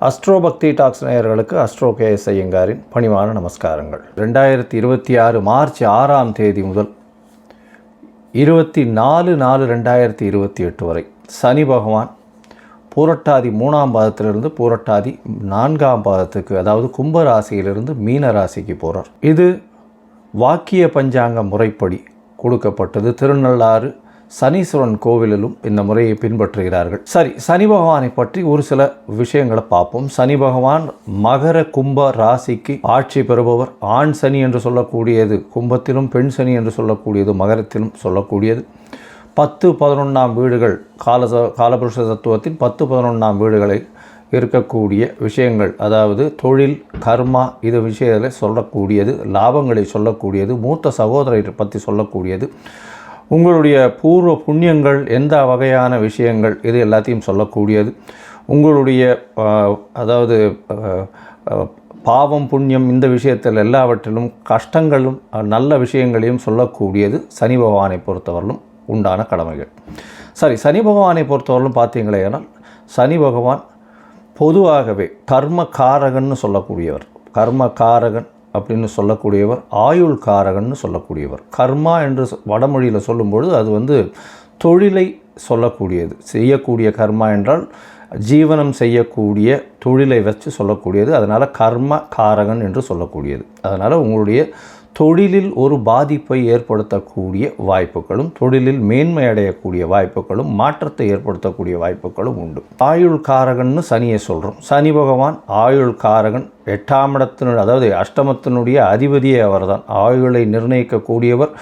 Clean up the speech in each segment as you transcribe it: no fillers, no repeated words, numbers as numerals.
அஸ்ட்ரோபக்தி tax நேயர்களுக்கு astro KS ஐயங்காரின் பணிவான நமஸ்காரங்கள். 2026 மார்ச் 6ஆம் தேதி முதல் 24/4/2028 வரை சனி பகவான் பூரட்டாதி 3ஆம் பாதத்திலிருந்து பூரட்டாதி 4ஆம் பாதத்துக்கு, அதாவது கும்பராசியிலிருந்து மீன ராசிக்கு போகிறார். இது வாக்கிய பஞ்சாங்க முறைப்படி கொடுக்கப்பட்டது. திருநள்ளாறு சனீஸ்வரன் கோவிலிலும் இந்த முறையை பின்பற்றுகிறார்கள். சரி, சனி பகவானை பற்றி ஒரு சில விஷயங்களை பார்ப்போம். சனி பகவான் மகர கும்ப ராசிக்கு ஆட்சி பெறுபவர். ஆண் சனி என்று சொல்லக்கூடியது கும்பத்திலும், பெண் சனி என்று சொல்லக்கூடியது மகரத்திலும் சொல்லக்கூடியது. 10-11ஆம் வீடுகள் காலபுருஷ தத்துவத்தின் 10-11ஆம் வீடுகளை இருக்கக்கூடிய விஷயங்கள், அதாவது தொழில், கர்மா, இது விஷயத்தில் சொல்லக்கூடியது, லாபங்களை சொல்லக்கூடியது, மூத்த சகோதரரை பற்றி சொல்லக்கூடியது, உங்களுடைய பூர்வ புண்ணியங்கள், எந்த வகையான விஷயங்கள், இது எல்லாத்தையும் சொல்லக்கூடியது. உங்களுடைய அதாவது பாவம் புண்ணியம், இந்த விஷயத்தில் எல்லாவற்றிலும் கஷ்டங்களும் நல்ல விஷயங்களையும் சொல்லக்கூடியது சனி பகவானை பொறுத்தவரையிலும் உண்டான கடமைகள். சரி, சனி பகவானை பொறுத்தவரையிலும் பார்த்தீங்களேனால் சனி பகவான் பொதுவாகவே கர்மகாரகன்னு சொல்லக்கூடியவர். கர்மகாரகன் அப்படின்னு சொல்லக்கூடியவர், ஆயுள் காரகன்னு சொல்லக்கூடியவர். கர்மா என்று வடமொழியில் சொல்லும்பொழுது அது தொழிலை சொல்லக்கூடியது. செய்யக்கூடிய கர்மா என்றால் ஜீவனம் செய்யக்கூடிய தொழிலை வச்சு சொல்லக்கூடியது. அதனால் கர்ம காரகன் என்று சொல்லக்கூடியது. அதனால் உங்களுடைய தொழிலில் ஒரு பாதிப்பை ஏற்படுத்தக்கூடிய வாய்ப்புகளும், தொழிலில் மேன்மை அடையக்கூடிய வாய்ப்புகளும், மாற்றத்தை ஏற்படுத்தக்கூடிய வாய்ப்புகளும் உண்டு. ஆயுள் காரகன்னு சனியை சொல்கிறோம். சனி பகவான் ஆயுள் காரகன். 8ஆம் இடத்தினுடைய, அதாவது அஷ்டமத்தினுடைய அதிபதியே அவர்தான். ஆயுளை நிர்ணயிக்கக்கூடியவர்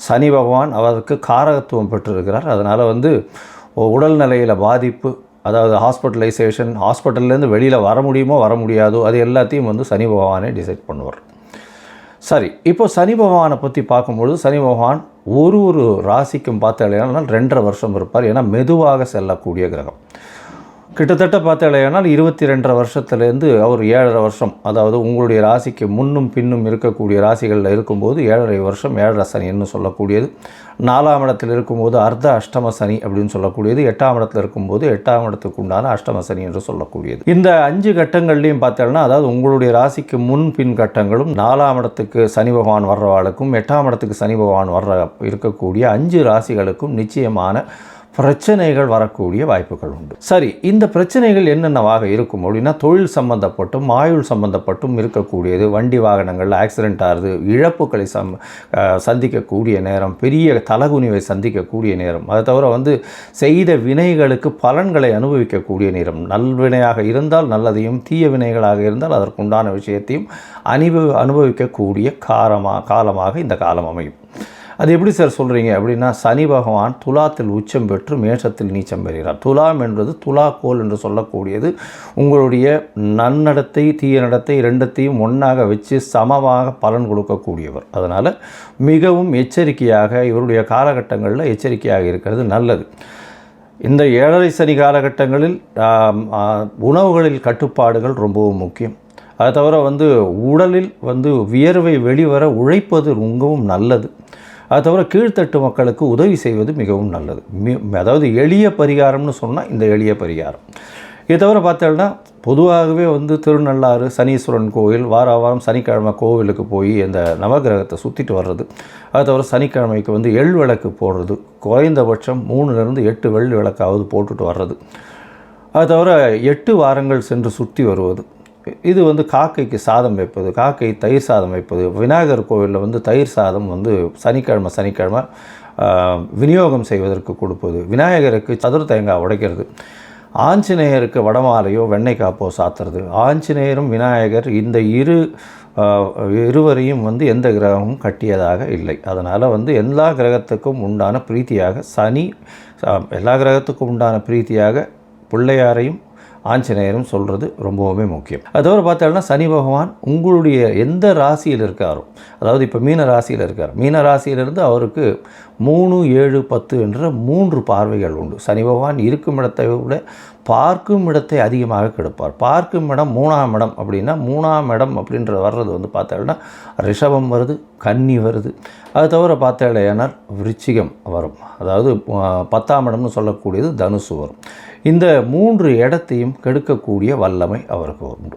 சனி பகவான். அவருக்கு காரகத்துவம் பெற்றிருக்கிறார். அதனால் உடல் நிலையில் பாதிப்பு, அதாவது ஹாஸ்பிட்டலைசேஷன், ஹாஸ்பிட்டல்லேருந்து வெளியில் வர முடியுமோ வர முடியாதோ, அது எல்லாத்தையும் சனி பகவானே டிசைட் பண்ணுவார். சரி, இப்போ சனி பகவானை பற்றி பார்க்கும்பொழுது சனி பகவான் ஒரு ராசிக்கும் பார்த்தாலேனால் 2.5 வருஷம் இருப்பார். ஏன்னா மெதுவாக செல்லக்கூடிய கிரகம். கிட்டத்தட்ட பார்த்தாலேனால் 22.5 வருஷத்துலேருந்து அவர் 7.5 வருஷம், அதாவது உங்களுடைய ராசிக்கு முன்னும் பின்னும் இருக்கக்கூடிய ராசிகளில் இருக்கும்போது 7.5 வருஷம் 7.5 சனின்னு சொல்லக்கூடியது. 4ஆம் இடத்தில் இருக்கும்போது அர்த்த அஷ்டம சனி அப்படின்னு சொல்லக்கூடியது. 8ஆம் இடத்தில் இருக்கும்போது 8ஆம் இடத்துக்கு உண்டான அஷ்டம சனி என்று சொல்லக்கூடியது. இந்த 5 கட்டங்கள்லையும் பார்த்தோம்னா, அதாவது உங்களுடைய ராசிக்கு முன் பின் கட்டங்களும், 4ஆம் இடத்துக்கு சனி பகவான் வர்றவாளுக்கும் 8ஆம் இடத்துக்கு சனி பகவான் இருக்கக்கூடிய 5 ராசிகளுக்கும் நிச்சயமான பிரச்சனைகள் வரக்கூடிய வாய்ப்புகள் உண்டு. சரி, இந்த பிரச்சனைகள் என்னென்னவாக இருக்கும் அப்படின்னா, தொழில் சம்பந்தப்பட்டும் ஆயுள் சம்பந்தப்பட்டும் இருக்கக்கூடியது. வண்டி வாகனங்கள் ஆக்சிடென்ட் ஆகுது, இழப்புகளை சந்திக்கக்கூடிய நேரம், பெரிய தலகுனிவை சந்திக்கக்கூடிய நேரம். அதை தவிர செய்த வினைகளுக்கு பலன்களை அனுபவிக்கக்கூடிய நேரம். நல்வினையாக இருந்தால் நல்லதையும், தீய வினைகளாக இருந்தால் அதற்குண்டான விஷயத்தையும் அனுபவிக்கக்கூடிய காலமாக இந்த காலம் அமையும். அது எப்படி சார் சொல்கிறீங்க அப்படின்னா, சனி பகவான் துலாத்தில் உச்சம் பெற்று மேஷத்தில் நீச்சம் பெறுகிறார். துலாம் என்பது துலாக்கோல் என்று சொல்லக்கூடியது. உங்களுடைய நன்னடத்தை தீய நடத்தை ரெண்டத்தையும் ஒன்றாக வச்சு சமமாக பலன் கொடுக்கக்கூடியவர். அதனால் மிகவும் எச்சரிக்கையாக இவருடைய காலகட்டங்களில் எச்சரிக்கையாக இருக்கிறது நல்லது. இந்த 7.5 சனி காலகட்டங்களில் உணவுகளில் கட்டுப்பாடுகள் ரொம்பவும் முக்கியம். அதை தவிர உடலில் வியர்வை வெளிவர உழைப்பது ரொம்பவும் நல்லது. அது தவிர கீழ்த்தட்டு மக்களுக்கு உதவி செய்வது மிகவும் நல்லது. அதாவது எளிய பரிகாரம்னு சொன்னால் இந்த எளிய பரிகாரம். இதை தவிர பார்த்தோம்னா, பொதுவாகவே திருநள்ளாறு சனீஸ்வரன் கோவில் வாரம் சனிக்கிழமை கோவிலுக்கு போய் அந்த நவகிரகத்தை சுற்றிட்டு வர்றது. அது தவிர சனிக்கிழமைக்கு எள் விளக்கு போடுறது, குறைந்தபட்சம் 3லிருந்து 8 வெள்ளி விளக்காவது போட்டுட்டு வர்றது. அது தவிர 8 வாரங்கள் சென்று சுற்றி வருவது. இது காக்கைக்கு சாதம் வைப்பது, காக்கை தயிர் சாதம் வைப்பது. விநாயகர் கோவிலில் தயிர் சாதம் சனிக்கிழமை விநியோகம் செய்வதற்கு கொடுப்பது. விநாயகருக்கு சதுர தேங்காய் உடைக்கிறது. ஆஞ்சநேயருக்கு வடமாலையோ வெண்ணெய் காப்போ சாத்துறது. ஆஞ்சநேயரும் விநாயகர் இந்த இருவரையும் எந்த கிரகமும் கட்டியதாக இல்லை. அதனால் எல்லா கிரகத்துக்கும் உண்டான பிரீத்தியாக எல்லா கிரகத்துக்கும் உண்டான பிரீத்தியாக பிள்ளையாரையும் ஆஞ்சநேயரும் சொல்கிறது ரொம்பவுமே முக்கியம். அதோடு பார்த்தோம்னா, சனி பகவான் உங்களுடைய எந்த ராசியில் இருக்காரோ, அதாவது இப்போ மீன ராசியில் இருக்கார், மீன ராசியிலிருந்து அவருக்கு 3, 7, 10 என்ற 3 பார்வைகள் உண்டு. சனி பகவான் இருக்கும் இடத்தை விட பார்க்கும் இடத்தை அதிகமாக கெடுப்பார். பார்க்கும் இடம் 3ஆம் இடம் அப்படின்னா, 3ஆம் இடம் அப்படின்றது வர்றது பார்த்தோம்னா ரிஷபம் வருது, கன்னி வருது. அது தவிர பார்த்தாலேனால் விருச்சிகம் வரும். அதாவது 10ஆம் இடம்னு சொல்லக்கூடியது தனுசு வரும். இந்த 3 இடத்தையும் கெடுக்கக்கூடிய வல்லமை அவருக்கு உண்டு.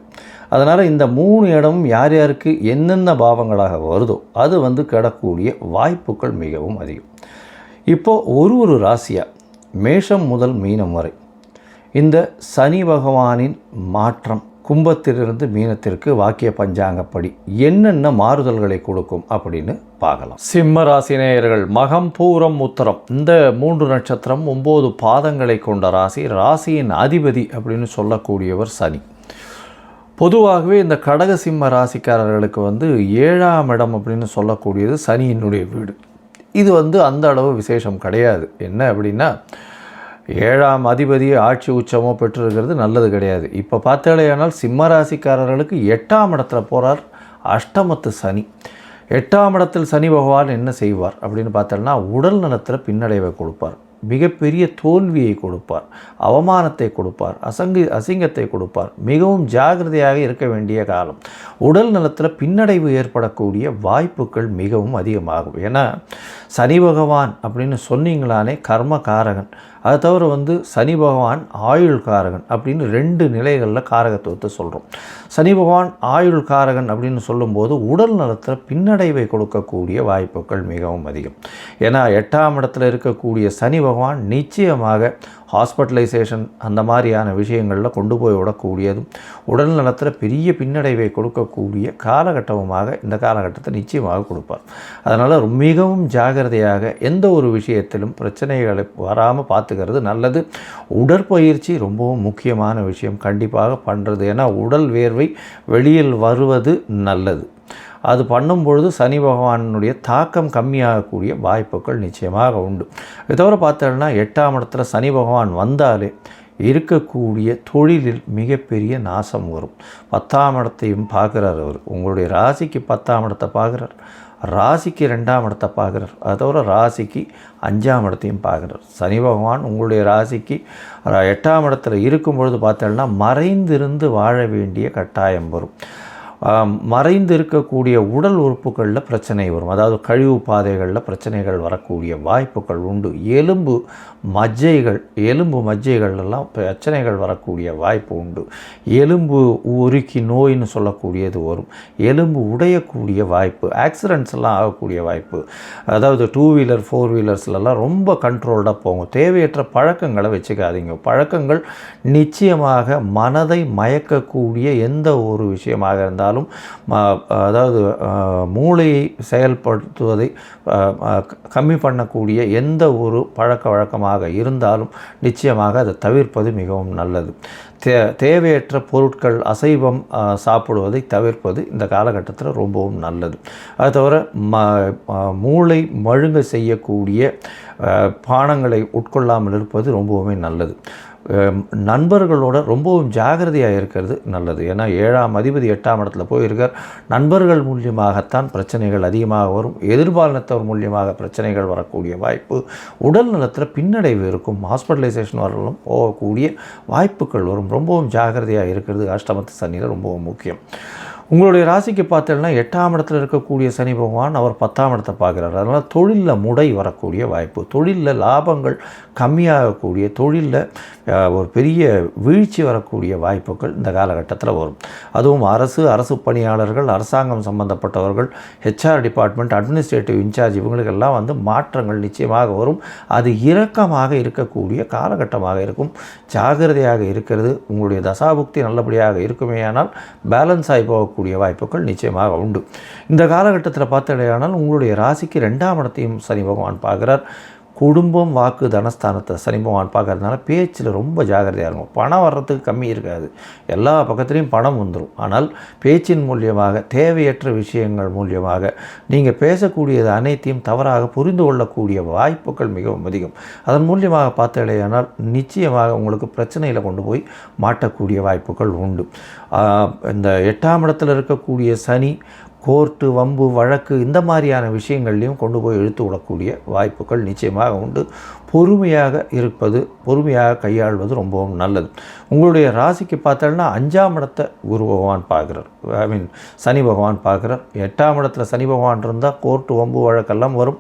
அதனால் இந்த 3 இடமும் யார் யாருக்கு என்னென்ன பாவங்களாக வருதோ அது கெடக்கூடிய வாய்ப்புகள் மிகவும் அதிகம். இப்போது ஒரு ராசியாக மேஷம் முதல் மீனம் வரை இந்த சனி பகவானின் மாற்றம் கும்பத்திலிருந்து மீனத்திற்கு வாக்கிய பஞ்சாங்கப்படி என்னென்ன மாறுதல்களை கொடுக்கும் அப்படின்னு பார்க்கலாம். சிம்ம ராசி நேயர்கள், மகம் பூரம் உத்தரம் இந்த 3 நட்சத்திரம் 9 பாதங்களை கொண்ட ராசி. ராசியின் அதிபதி அப்படின்னு சொல்லக்கூடியவர் சனி. பொதுவாகவே இந்த கடக சிம்ம ராசிக்காரர்களுக்கு 7ஆம் இடம் அப்படின்னு சொல்லக்கூடியது சனியினுடைய வீடு. இது அந்த அளவு விசேஷம் கிடையாது. என்ன அப்படின்னா 7ஆம் அதிபதி ஆட்சி உச்சமோ பெற்றிருக்கிறது நல்லது கிடையாது. இப்போ பார்த்தாலேயானால் சிம்ம ராசிக்காரர்களுக்கு 8ஆம் இடத்துல போகிறார் அஷ்டமத்து சனி. 8ஆம் இடத்தில் சனி பகவான் என்ன செய்வார் அப்படின்னு பார்த்தோம்னா உடல் நலத்தில் பின்னடைவை கொடுப்பார், மிகப்பெரிய தோல்வியை கொடுப்பார், அவமானத்தை கொடுப்பார், அசிங்கத்தை கொடுப்பார். மிகவும் ஜாகிரதையாக இருக்க வேண்டிய காலம். உடல் நலத்தில் பின்னடைவு ஏற்படக்கூடிய வாய்ப்புகள் மிகவும் அதிகமாகும். ஏன்னா சனி பகவான் அப்படின்னு சொன்னீங்களானே கர்மகாரகன், அதை தவிர சனி பகவான் ஆயுள் காரகன் அப்படின்னு 2 நிலைகளில் காரகத்துவத்தை சொல்கிறோம். சனி பகவான் ஆயுள் காரகன் அப்படின்னு சொல்லும்போது உடல் நலத்தில் பின்னடைவை கொடுக்கக்கூடிய வாய்ப்புகள் மிகவும் அதிகம். ஏன்னா 8ஆம் இடத்துல இருக்கக்கூடிய சனி பகவான் நிச்சயமாக ஹாஸ்பிட்டலைசேஷன் அந்த மாதிரியான விஷயங்களில் கொண்டு போய் விடக்கூடியதும் உடல் நலத்தில் பெரிய பின்னடைவை கொடுக்கக்கூடிய காலகட்டமாக இந்த காலகட்டத்தை நிச்சயமாக கொடுப்பார். அதனால் மிகவும் ஜாகிரதையாக எந்த ஒரு விஷயத்திலும் பிரச்சனைகளை வராமல் பார்த்துக்கிறது நல்லது. உடற்பயிற்சி ரொம்பவும் முக்கியமான விஷயம், கண்டிப்பாக பண்ணுறது. ஏன்னா உடல் வேர்வை வெளியில் வருவது நல்லது. அது பண்ணும்பொழுது சனி பகவானுடைய தாக்கம் கம்மியாகக்கூடிய வாய்ப்புகள் நிச்சயமாக உண்டு. இதை தவிர பார்த்தோம்னா 8ஆம் இடத்துல சனி பகவான் வந்தாலே இருக்கக்கூடிய தொழிலில் மிகப்பெரிய நாசம் வரும். 10ஆம் இடத்தையும் பார்க்குறார் அவர். உங்களுடைய ராசிக்கு 10ஆம் இடத்தை பார்க்குறார், ராசிக்கு 2ஆம் இடத்தை பார்க்குறார், அது தவிர ராசிக்கு 5ஆம் இடத்தையும் பார்க்குறார். சனி பகவான் உங்களுடைய ராசிக்கு 8ஆம் இடத்துல இருக்கும் பொழுது பார்த்தோம்னா மறைந்திருந்து வாழ வேண்டிய கட்டாயம் வரும். மறைந்து இருக்கக்கூடிய உடல் உறுப்புகளில் பிரச்சனை வரும். அதாவது கழிவு பாதைகளில் பிரச்சனைகள் வரக்கூடிய வாய்ப்புகள் உண்டு. எலும்பு மஜ்ஜைகள்லாம் பிரச்சனைகள் வரக்கூடிய வாய்ப்பு உண்டு. எலும்பு உருக்கி நோயின்னு சொல்லக்கூடியது வரும். எலும்பு உடையக்கூடிய வாய்ப்பு, ஆக்சிடென்ட்ஸ் எல்லாம் ஆகக்கூடிய வாய்ப்பு. அதாவது 2 வீலர் 4 வீலர்ஸ்லாம் ரொம்ப கண்ட்ரோல்டாக போகும். தேவையற்ற பழக்கங்களை வச்சுக்காதீங்க. பழக்கங்கள் நிச்சயமாக மனதை மயக்கக்கூடிய எந்த ஒரு விஷயமாக இருந்தாலும், அதாவது மூளையை செயல்படுத்துவதை கம்மி பண்ணக்கூடிய எந்த ஒரு பழக்க வழக்கமாக இருந்தாலும் நிச்சயமாக அதை தவிர்ப்பது மிகவும் நல்லது. தேவையற்ற பொருட்கள் அசைவம் சாப்பிடுவதை தவிர்ப்பது இந்த காலகட்டத்தில் ரொம்பவும் நல்லது. அது தவிர மூளை மழுங்க செய்யக்கூடிய பானங்களை உட்கொள்ளாமல் இருப்பது ரொம்பவுமே நல்லது. நண்பர்களோட ரொம்பவும் ஜாகிரதையாக இருக்கிறது நல்லது. ஏன்னா 7ஆம் அதிபதி 8ஆம் இடத்துல போயிருக்கார். நண்பர்கள் மூலியமாகத்தான் பிரச்சனைகள் அதிகமாக வரும். எதிர்பாலினத்தவர் மூலியமாக பிரச்சனைகள் வரக்கூடிய வாய்ப்பு, உடல் நலத்தில் பின்னடைவு இருக்கும், ஹாஸ்பிட்டலைசேஷன் வரலும் போகக்கூடிய வாய்ப்புகள் வரும். ரொம்பவும் ஜாகிரதையாக இருக்கிறது அஷ்டமத்து சனியில் ரொம்பவும் முக்கியம். உங்களுடைய ராசிக்கு பார்த்தீங்கன்னா 8ஆம் இடத்துல இருக்கக்கூடிய சனி பகவான் அவர் 10ஆம் இடத்தை பார்க்குறாரு. அதனால் தொழிலில் முடை வரக்கூடிய வாய்ப்பு, தொழிலில் லாபங்கள் கம்மியாகக்கூடிய, தொழிலில் ஒரு பெரிய வீழ்ச்சி வரக்கூடிய வாய்ப்புகள் இந்த காலகட்டத்தில் வரும். அதுவும் அரசு பணியாளர்கள், அரசாங்கம் சம்பந்தப்பட்டவர்கள், ஹெச்ஆர் டிபார்ட்மெண்ட், அட்மினிஸ்ட்ரேட்டிவ் இன்சார்ஜ் இவங்களுக்கெல்லாம் மாற்றங்கள் நிச்சயமாக வரும். அது இறக்கமாக இருக்கக்கூடிய காலகட்டமாக இருக்கும். ஜாகிரதையாக இருக்கிறது. உங்களுடைய தசாபுக்தி நல்லபடியாக இருக்குமேயானால் பேலன்ஸ் ஆகி போகக்கூடிய வாய்ப்புகள் நிச்சயமாக உண்டு. இந்த காலகட்டத்தில் பார்த்தடையானால் உங்களுடைய ராசிக்கு 2ஆம் இடத்தையும் சனி பகவான் பார்க்குறார். குடும்பம், வாக்கு, தனஸ்தானத்தை சனி பகவான் பார்க்கறதுனால பேச்சில் ரொம்ப ஜாகிரதையாக இருக்கும். பணம் வர்றதுக்கு கம்மி இருக்காது, எல்லா பக்கத்துலேயும் பணம் வந்துடும். ஆனால் பேச்சின் மூலியமாக, தேவையற்ற விஷயங்கள் மூலியமாக நீங்கள் பேசக்கூடியது அனைத்தையும் தவறாக புரிந்து கொள்ளக்கூடிய வாய்ப்புகள் மிகவும் அதிகம். அதன் மூலியமாக பார்த்தடையானால் நிச்சயமாக உங்களுக்கு பிரச்சனையில் கொண்டு போய் மாட்டக்கூடிய வாய்ப்புகள் உண்டு. இந்த 8ஆம் இடத்தில் இருக்கக்கூடிய சனி கோர்ட்டு, வம்பு, வழக்கு இந்த மாதிரியான விஷயங்கள்லையும் கொண்டு போய் இழுத்து விடக்கூடிய வாய்ப்புகள் நிச்சயமாக உண்டு. பொறுமையாக இருப்பது, பொறுமையாக கையாள்வது ரொம்பவும் நல்லது. உங்களுடைய ராசிக்கு பார்த்தோன்னா 5ஆம் இடத்தை குரு பகவான் பார்க்குறார், சனி பகவான் பார்க்குறார். 8ஆம் இடத்துல சனி பகவான் இருந்தால் கோர்ட்டு, வம்பு, வழக்கெல்லாம் வரும்.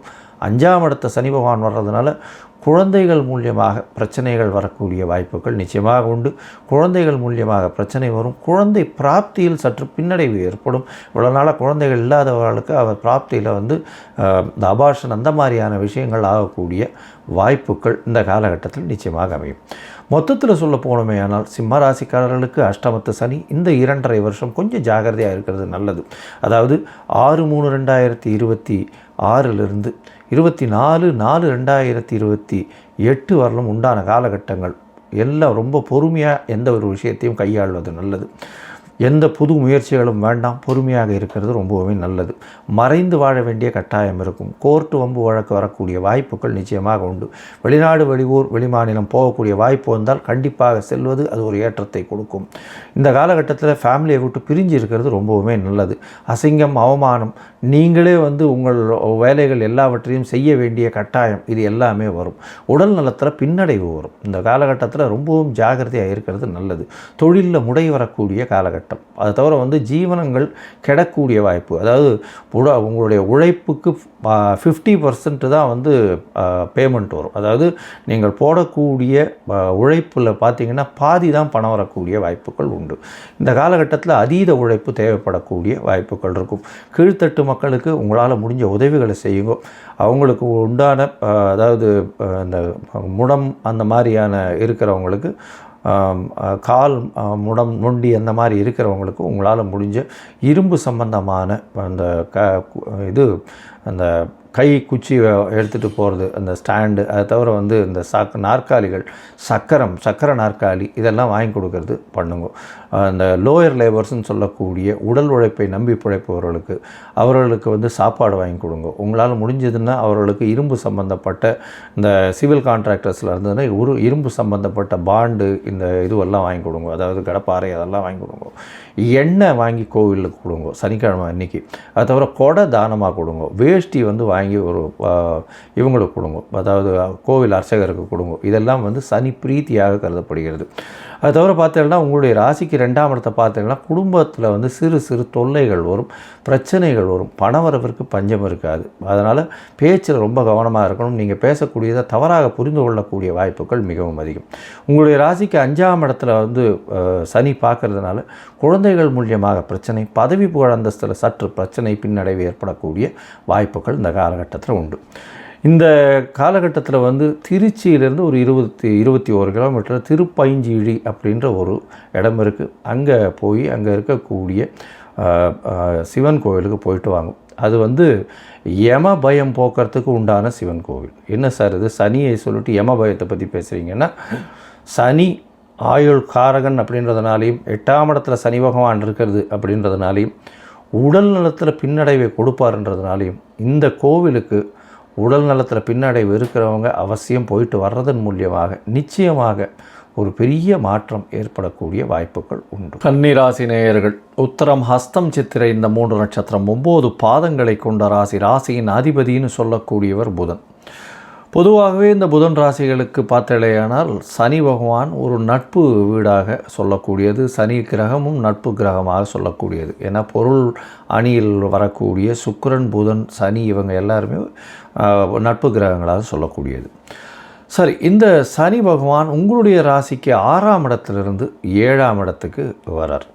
5ஆம் இடத்தை சனி பகவான் வர்றதுனால குழந்தைகள் மூலியமாக பிரச்சனைகள் வரக்கூடிய வாய்ப்புகள் நிச்சயமாக உண்டு. குழந்தைகள் மூலியமாக பிரச்சனை வரும். குழந்தை பிராப்தியில் சற்று பின்னடைவு ஏற்படும். இவ்வளோ நாளாக குழந்தைகள் இல்லாதவர்களுக்கு அவர் பிராப்தியில் வந்து இந்த அபார்ஷன் அந்த மாதிரியான விஷயங்கள் ஆகக்கூடிய வாய்ப்புகள் இந்த காலகட்டத்தில் நிச்சயமாக அமையும். மொத்தத்தில் சொல்ல போனோமே ஆனால் சிம்ம ராசிக்காரர்களுக்கு அஷ்டமத்து சனி இந்த 2.5 வருஷம் கொஞ்சம் ஜாகிரதையாக இருக்கிறது நல்லது. அதாவது 6/3/2026 24/4/2028 வரலும் உண்டான காலகட்டங்கள் எல்லாம் ரொம்ப பொறுமையாக எந்த ஒரு விஷயத்தையும் கையாள்வது நல்லது. எந்த புது முயற்சிகளும் வேண்டாம். பொறுமையாக இருக்கிறது ரொம்பவுமே நல்லது. மறைந்து வாழ வேண்டிய கட்டாயம் இருக்கும். கோர்ட்டு வம்பு வழக்கு வரக்கூடிய வாய்ப்புகள் நிச்சயமாக உண்டு. வெளிநாடு வெளியூர் வெளிமாநிலம் போகக்கூடிய வாய்ப்பு வந்தால் கண்டிப்பாக செல்வது அது ஒரு ஏற்றத்தை கொடுக்கும். இந்த காலகட்டத்தில் ஃபேமிலியை விட்டு பிரிஞ்சு இருக்கிறது ரொம்பவுமே நல்லது. அசிங்கம் அவமானம் நீங்களே வந்து உங்கள் வேலைகள் எல்லாவற்றையும் செய்ய வேண்டிய கட்டாயம் இது எல்லாமே வரும். உடல் நலத்தில் பின்னடைவு வரும். இந்த காலகட்டத்தில் ரொம்பவும் ஜாகிரதையாக இருக்கிறது நல்லது. தொழிலில் முடை வரக்கூடிய காலகட்டம். அதை தவிர வந்து ஜீவனங்கள் கெடக்கூடிய வாய்ப்பு. அதாவது உங்களுடைய உழைப்புக்கு 50% தான் வந்து பேமெண்ட் வரும். அதாவது நீங்கள் போடக்கூடிய உழைப்பில் பார்த்திங்கன்னா பாதி தான் பணம் வரக்கூடிய வாய்ப்புகள் உண்டு. இந்த காலகட்டத்தில் அதீத உழைப்பு தேவைப்படக்கூடிய வாய்ப்புகள் இருக்கும். கீழ்த்தட்டு மக்களுக்கு உங்களால் முடிஞ்ச உதவிகளை செய்யுங்க. அவங்களுக்கு உண்டான அதாவது இந்த முடம் அந்த மாதிரியான இருக்கிறவங்களுக்கு கால் முடம் நொண்டி அந்த மாதிரி இருக்கிறவங்களுக்கு உங்களால் முடிஞ்ச இரும்பு சம்பந்தமான அந்த அந்த கை குச்சி எடுத்துகிட்டு போகிறது அந்த ஸ்டாண்டு, அதை தவிர வந்து இந்த நாற்காலிகள் சக்கர நாற்காலி இதெல்லாம் வாங்கி கொடுக்கறது பண்ணுங்க. அந்த லோயர் லேபர்ஸ்ன்னு சொல்லக்கூடிய உடல் உழைப்பை நம்பி பிழைப்பவர்களுக்கு அவர்களுக்கு வந்து சாப்பாடு வாங்கி கொடுங்க. உங்களால் முடிஞ்சதுன்னா அவர்களுக்கு இரும்பு சம்பந்தப்பட்ட இந்த சிவில் கான்ட்ராக்டர்ஸில் இருந்ததுன்னா ஒரு இரும்பு சம்பந்தப்பட்ட பாண்டு இந்த இதுவெல்லாம் வாங்கி கொடுங்க. அதாவது கடப்பாறை அதெல்லாம் வாங்கி கொடுங்க. எண்ணெய் வாங்கி கோவிலுக்கு கொடுங்க சனிக்கிழமை அன்றைக்கி. அது தவிர கொடை தானமாக கொடுங்க. வேஷ்டி வந்து வாங்கி ஒரு இவங்களுக்கு கொடுங்க, அதாவது கோவில் அர்ச்சகருக்கு கொடுங்க. இதெல்லாம் வந்து சனி பிரீத்தியாக கருதப்படுகிறது. அது தவிர பார்த்தீங்கன்னா உங்களுடைய ராசிக்கு 2ஆம் இடத்தை பார்த்தீங்கன்னா குடும்பத்தில் வந்து சிறு சிறு தொல்லைகள் வரும், பிரச்சனைகள் வரும். பணவரவிற்கு பஞ்சம் இருக்காது. அதனால் பேச்சில் ரொம்ப கவனமாக இருக்கணும். நீங்கள் பேசக்கூடியதை தவறாக புரிந்து கொள்ளக்கூடிய வாய்ப்புகள் மிகவும் அதிகம். உங்களுடைய ராசிக்கு 5ஆம் இடத்துல வந்து சனி பார்க்கறதுனால குழந்தைகள் மூலியமாக பிரச்சனை, பதவி புகழ் அந்தஸ்தில் சற்று பிரச்சனை, பின்னடைவு ஏற்படக்கூடிய வாய்ப்புகள் இந்த காலகட்டத்தில் உண்டு. இந்த காலகட்டத்தில் வந்து திருச்சியிலேருந்து ஒரு 21 கிலோமீட்டர் திருப்பைஞ்சிழி அப்படின்ற ஒரு இடம் இருக்குது. அங்கே போய் அங்கே இருக்கக்கூடிய சிவன் கோவிலுக்கு போயிட்டு வாங்க. அது வந்து யம பயம் போக்குறதுக்கு உண்டான சிவன் கோவில். என்ன சார் இது சனியை சொல்லிட்டு யம பயத்தை பற்றி பேசுகிறீங்கன்னா, சனி ஆயுள் காரகன் அப்படின்றதுனாலையும் 8ஆம் இடத்துல சனி பகவான் இருக்கிறது அப்படின்றதுனாலையும் உடல் நலத்தில் பின்னடைவை கொடுப்பார்ன்றதுனாலையும் இந்த கோவிலுக்கு உடல் நலத்தில் பின்னடைவு இருக்கிறவங்க அவசியம் போயிட்டு வர்றதன் மூலியமாக நிச்சயமாக ஒரு பெரிய மாற்றம் ஏற்படக்கூடிய வாய்ப்புகள் உண்டு. கன்னிராசி நேயர்கள், உத்தரம் ஹஸ்தம் சித்திரை இந்த 3 நட்சத்திரம் 9 பாதங்களை கொண்ட ராசியின் அதிபதினு சொல்லக்கூடியவர் புதன். பொதுவாகவே இந்த புதன் ராசிகளுக்கு பார்த்தலையானால் சனி பகவான் ஒரு நட்பு வீடாக சொல்லக்கூடியது. சனி கிரகமும் நட்பு கிரகமாக சொல்லக்கூடியது. ஏன்னா பொருள் அணியில் வரக்கூடிய சுக்கிரன் புதன் சனி இவங்க எல்லாருமே நட்பு கிரகங்களாக சொல்லக்கூடியது. சரி, இந்த சனி பகவான் உங்களுடைய ராசிக்கு 6ஆம் இடத்திலிருந்து 7ஆம் இடத்துக்கு வரார்.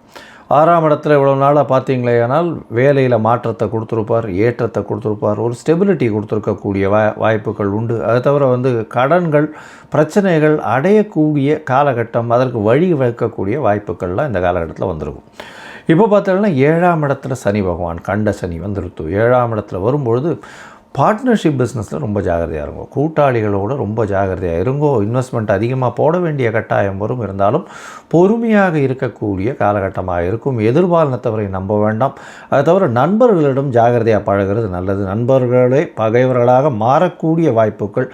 6ஆம் இடத்துல இவ்வளோ நாளாக பார்த்தீங்களேனால் வேலையில் மாற்றத்தை கொடுத்துருப்பார், ஏற்றத்தை கொடுத்துருப்பார், ஒரு ஸ்டெபிலிட்டி கொடுத்துருக்கக்கூடிய வாய்ப்புகள் உண்டு. அது தவிர வந்து கடன்கள் பிரச்சனைகள் அடையக்கூடிய காலகட்டம், அதற்கு வழி வைக்கக்கூடிய வாய்ப்புகள்லாம் இந்த காலகட்டத்தில் வந்திருக்கும். இப்போ பார்த்தீங்கன்னா 7ஆம் இடத்துல சனி பகவான் கண்ட சனி வந்துடுத்து. 7ஆம் இடத்துல வரும்பொழுது பார்ட்னர்ஷிப் பிஸ்னஸில் ரொம்ப ஜாகிரதையாக இருங்கோ. கூட்டாளிகளோடு ரொம்ப ஜாகிரதையாக இருங்கோ. இன்வெஸ்ட்மெண்ட் அதிகமாக போட வேண்டிய கட்டாயம் வரும். இருந்தாலும் பொறுமையாக இருக்கக்கூடிய காலகட்டமாக இருக்கும். எதிர்பாலினத்தவரை நம்ப வேண்டாம். அது தவிர நண்பர்களிடம் ஜாகிரதையாக பழகிறது நல்லது. நண்பர்களே பகைவர்களாக மாறக்கூடிய வாய்ப்புகள்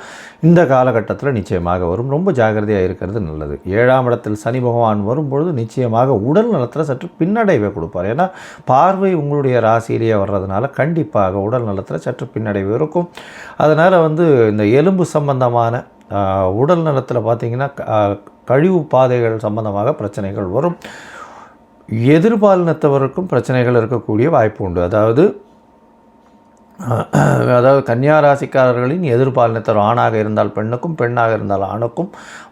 இந்த காலகட்டத்தில் நிச்சயமாக வரும். ரொம்ப ஜாகிரதையாக இருக்கிறது நல்லது. 7ஆம் இடத்தில் சனி பகவான் வரும்பொழுது நிச்சயமாக உடல் நலத்தில் சற்று பின்னடைவை கொடுப்பார். ஏன்னா பார்வை உங்களுடைய ராசியிலேயே வர்றதுனால கண்டிப்பாக உடல் நலத்தில் சற்று பின்னடைவு இருக்கும். அதனால் வந்து இந்த எலும்பு சம்பந்தமான உடல் நலத்தில் பார்த்திங்கன்னா கழிவு பாதைகள் சம்பந்தமாக பிரச்சனைகள் வரும். எதிர்பாலினத்தவருக்கும் பிரச்சனைகள் இருக்கக்கூடிய வாய்ப்பு உண்டு. அதாவது அதாவது கன்னியா ராசிக்காரர்களின் எதிர்பாலினத்தர் ஆணாக இருந்தால் பெண்ணுக்கும், பெண்ணாக இருந்தால் ஆணுக்கும்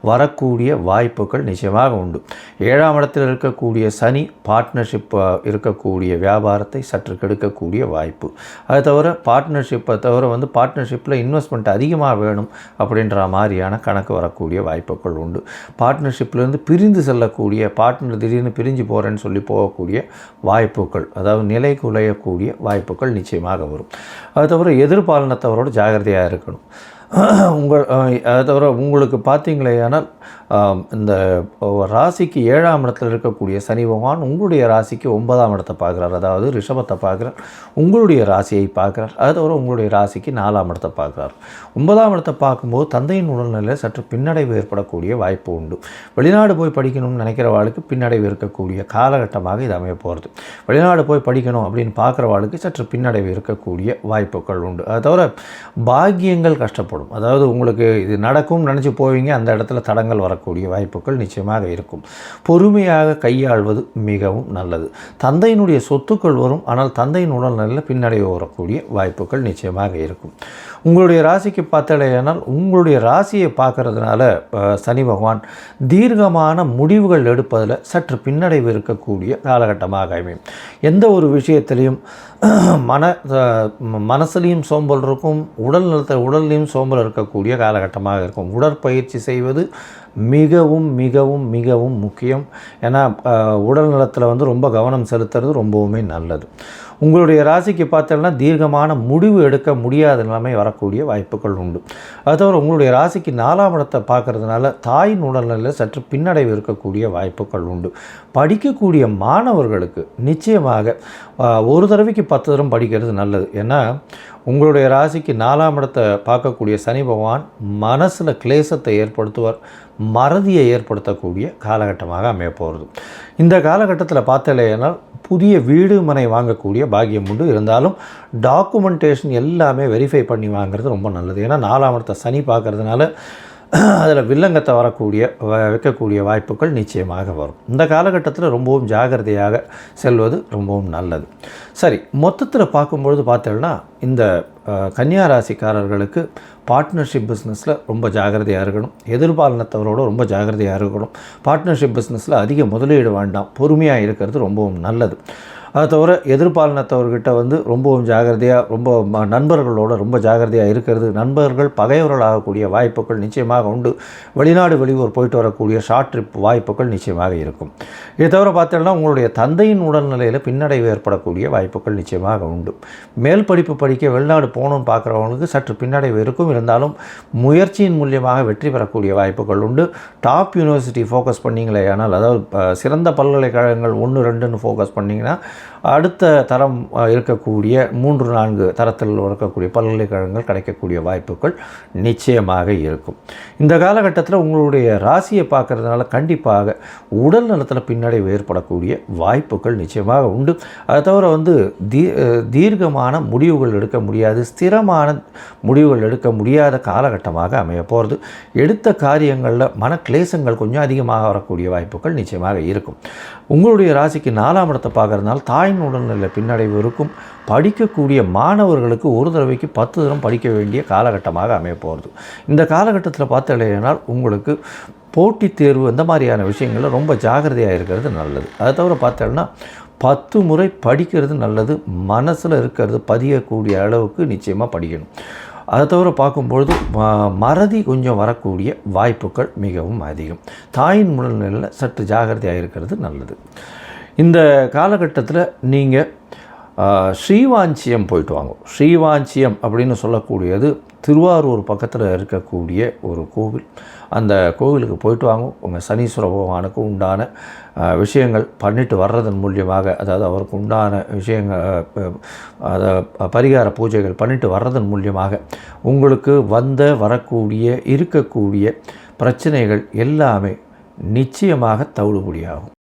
வரக்கூடிய வாய்ப்புகள் நிச்சயமாக உண்டு. 7ஆம் இடத்தில் இருக்கக்கூடிய சனி பார்ட்னர்ஷிப் இருக்கக்கூடிய வியாபாரத்தை சற்று கெடுக்கக்கூடிய வாய்ப்பு. அது தவிர பார்ட்னர்ஷிப்பை தவிர பார்ட்னர்ஷிப்பில் இன்வெஸ்ட்மெண்ட் அதிகமாக வேணும் அப்படின்ற மாதிரியான கணக்கு வரக்கூடிய வாய்ப்புகள் உண்டு. பார்ட்னர்ஷிப்லேருந்து பிரிந்து செல்லக்கூடிய, பார்ட்னர் திடீர்னு பிரிஞ்சு போகிறேன்னு சொல்லி போகக்கூடிய வாய்ப்புகள், அதாவது நிலை குலையக்கூடிய வாய்ப்புகள் நிச்சயமாக வரும். அது தவிர எதிர்பாலினத்தவரோடு ஜாகிரதையாக இருக்கணும். அது தவிர உங்களுக்கு பார்த்தீங்களேயானால் இந்த ராசிக்கு 7ஆம் இடத்தில் இருக்கக்கூடிய சனி பகவான் உங்களுடைய ராசிக்கு 9ஆம் இடத்தை பார்க்குறார், அதாவது ரிஷபத்தை பார்க்குறார், உங்களுடைய ராசியை பார்க்குறார். அது தவிர உங்களுடைய ராசிக்கு 4ஆம் இடத்தை பார்க்குறார். 9ஆம் இடத்தை பார்க்கும்போது தந்தையின் உடல்நிலையில் சற்று பின்னடைவு ஏற்படக்கூடிய வாய்ப்பு உண்டு. வெளிநாடு போய் படிக்கணும்னு நினைக்கிறவாளுக்கு பின்னடைவு இருக்கக்கூடிய காலகட்டமாக இது அமைய போகிறது. வெளிநாடு போய் படிக்கணும் அப்படின்னு பார்க்குறவாளுக்கு சற்று பின்னடைவு இருக்கக்கூடிய வாய்ப்புகள் உண்டு. அது தவிர பாக்கியங்கள் கஷ்டப்படும். அதாவது உங்களுக்கு இது நடக்கும் நினச்சி போவீங்க, அந்த இடத்துல தடங்கள் வரக்கூடிய வாய்ப்புகள் நிச்சயமாக இருக்கும். பொறுமையாக கையாள்வது மிகவும் நல்லது. தந்தையினுடைய சொத்துக்கள் வரும், ஆனால் தந்தையின் உடல்நிலையில் பின்னடைவு வரக்கூடிய வாய்ப்புகள் நிச்சயமாக இருக்கும். உங்களுடைய ராசிக்கு பார்த்தாலேயானால் உங்களுடைய ராசியை பார்க்கறதுனால சனி பகவான் தீர்க்கமான முடிவுகள் எடுப்பதில் சற்று பின்னடைவு இருக்கக்கூடிய காலகட்டமாக அமையும். எந்த ஒரு விஷயத்திலையும் மனசுலேயும் சோம்பல் இருக்கும், உடல்லையும் சோம்பல் இருக்கக்கூடிய காலகட்டமாக இருக்கும். உடற்பயிற்சி செய்வது மிகவும் மிகவும் மிகவும் முக்கியம். ஏன்னா உடல் நலத்தில் ரொம்ப கவனம் செலுத்துறது ரொம்பவுமே நல்லது. உங்களுடைய ராசிக்கு பார்த்தோம்னா தீர்க்கமான முடிவு எடுக்க முடியாத நிலைமை வரக்கூடிய வாய்ப்புகள் உண்டு. அது தவிர உங்களுடைய ராசிக்கு 4ஆம் இடத்தை பார்க்கறதுனால தாயின் உடல்நிலையில் சற்று பின்னடைவு இருக்கக்கூடிய வாய்ப்புகள் உண்டு. படிக்கக்கூடிய மாணவர்களுக்கு நிச்சயமாக ஒரு தடவைக்கு 10 தரம் படிக்கிறது நல்லது. ஏன்னா உங்களுடைய ராசிக்கு 4ஆம் இடத்தை பார்க்கக்கூடிய சனி பகவான் மனசில் கிளேசத்தை ஏற்படுத்துவார், மறதியை ஏற்படுத்தக்கூடிய காலகட்டமாக அமைய போகிறது. இந்த காலகட்டத்தில் பார்த்தலையானால் புதிய வீடு மனை வாங்கக்கூடிய பாக்கியம் உண்டு. இருந்தாலும் டாக்குமெண்டேஷன் எல்லாமே வெரிஃபை பண்ணி வாங்குறது ரொம்ப நல்லது. ஏன்னா 4ஆம் இடத்தை சனி பார்க்கறதுனால அதில் வில்லங்கத்தை வைக்கக்கூடிய வாய்ப்புகள் நிச்சயமாக வரும். இந்த காலகட்டத்தில் ரொம்பவும் ஜாகிரதையாக செல்வது ரொம்பவும் நல்லது. சரி, மொத்தத்தில் பார்க்கும்பொழுது பார்த்தோம்னா இந்த கன்னியா ராசிக்காரர்களுக்கு பார்ட்னர்ஷிப் பிஸ்னஸில் ரொம்ப ஜாகிரதையாக இருக்கணும். எதிர்பாலினத்தவரோடு ரொம்ப ஜாகிரதையாக இருக்கணும். பார்ட்னர்ஷிப் பிஸ்னஸில் அதிக முதலீடு வேண்டாம், பொறுமையாக இருக்கிறது ரொம்பவும் நல்லது. அதை தவிர எதிர்பாலினத்தவர்கிட்ட ரொம்பவும் ஜாகிரதையாக, ரொம்ப நண்பர்களோட ரொம்ப ஜாகிரதையாக இருக்கிறது. நண்பர்கள் பகைவர்களாகக்கூடிய வாய்ப்புகள் நிச்சயமாக உண்டு. வெளிநாடு வெளியூர் போயிட்டு வரக்கூடிய ஷார்ட் ட்ரிப் வாய்ப்புகள் நிச்சயமாக இருக்கும். இதை தவிர பார்த்தோம்னா உங்களுடைய தந்தையின் உடல்நிலையில் பின்னடைவு ஏற்படக்கூடிய வாய்ப்புகள் நிச்சயமாக உண்டு. மேல் படிப்பு படிக்க வெளிநாடு போகணும்னு பார்க்குறவங்களுக்கு சற்று பின்னடைவு இருக்கும். இருந்தாலும் முயற்சியின் மூலியமாக வெற்றி பெறக்கூடிய வாய்ப்புகள் உண்டு. டாப் யூனிவர்சிட்டி ஃபோக்கஸ் பண்ணிங்களே, ஆனால் அதாவது சிறந்த பல்கலைக்கழகங்கள் 1, 2ன்னு ஃபோக்கஸ் பண்ணிங்கன்னா அடுத்த தரம் இருக்கக்கூடிய 3, 4 தரத்தில் இருக்கக்கூடிய பல்கலைக்கழகங்கள் கிடைக்கக்கூடிய வாய்ப்புகள் நிச்சயமாக இருக்கும். இந்த காலகட்டத்தில் உங்களுடைய ராசியை பார்க்கறதுனால கண்டிப்பாக உடல் நலத்தில் பின்னடைவு ஏற்படக்கூடிய வாய்ப்புகள் நிச்சயமாக உண்டு. அதை தவிர தீர்க்கமான முடிவுகள் எடுக்க முடியாது, ஸ்திரமான முடிவுகள் எடுக்க முடியாத காலகட்டமாக அமைய போகிறது. எடுத்த காரியங்களில் மனக்லேசங்கள் கொஞ்சம் அதிகமாக வரக்கூடிய வாய்ப்புகள் நிச்சயமாக இருக்கும். உங்களுடைய ராசிக்கு 4ஆம் இடத்தை பார்க்கறதுனால தாயின் உடல்நிலை பின்னடைவு இருக்கும். படிக்கக்கூடிய மாணவர்களுக்கு ஒரு தடவைக்கு 10 தரம் படிக்க வேண்டிய காலகட்டமாக அமைய போகிறது. இந்த காலகட்டத்தில் பார்த்தலையானால் உங்களுக்கு போட்டித் தேர்வு இந்த மாதிரியான விஷயங்களில் ரொம்ப ஜாகிரதையாக இருக்கிறது நல்லது. அதை தவிர பார்த்தோம்னா 10 முறை படிக்கிறது நல்லது. மனசில் இருக்கிறது பதியக்கூடிய அளவுக்கு நிச்சயமாக படிக்கணும். அதை தவிர பார்க்கும்பொழுது மறதி கொஞ்சம் வரக்கூடிய வாய்ப்புகள் மிகவும் அதிகம். தாயின் உடல்நிலையில் சற்று ஜாகிரதையாக இருக்கிறது நல்லது. இந்த காலகட்டத்தில் நீங்கள் ஸ்ரீவாஞ்சியம் போயிட்டு வாங்க. ஸ்ரீவாஞ்சியம் அப்படின்னு சொல்லக்கூடியது திருவாரூர் பக்கத்தில் இருக்கக்கூடிய ஒரு கோவில். அந்த கோவிலுக்கு போயிட்டு வாங்க. உங்கள் சனீஸ்வர பகவானுக்கு உண்டான விஷயங்கள் பண்ணிட்டு வர்றதன் மூலியமாக, அதாவது அவருக்கு உண்டான விஷயங்கள், அதை பரிகார பூஜைகள் பண்ணிட்டு வர்றதன் மூலியமாக உங்களுக்கு வரக்கூடிய இருக்கக்கூடிய பிரச்சனைகள் எல்லாமே நிச்சயமாக தவிடுபடியாகும்.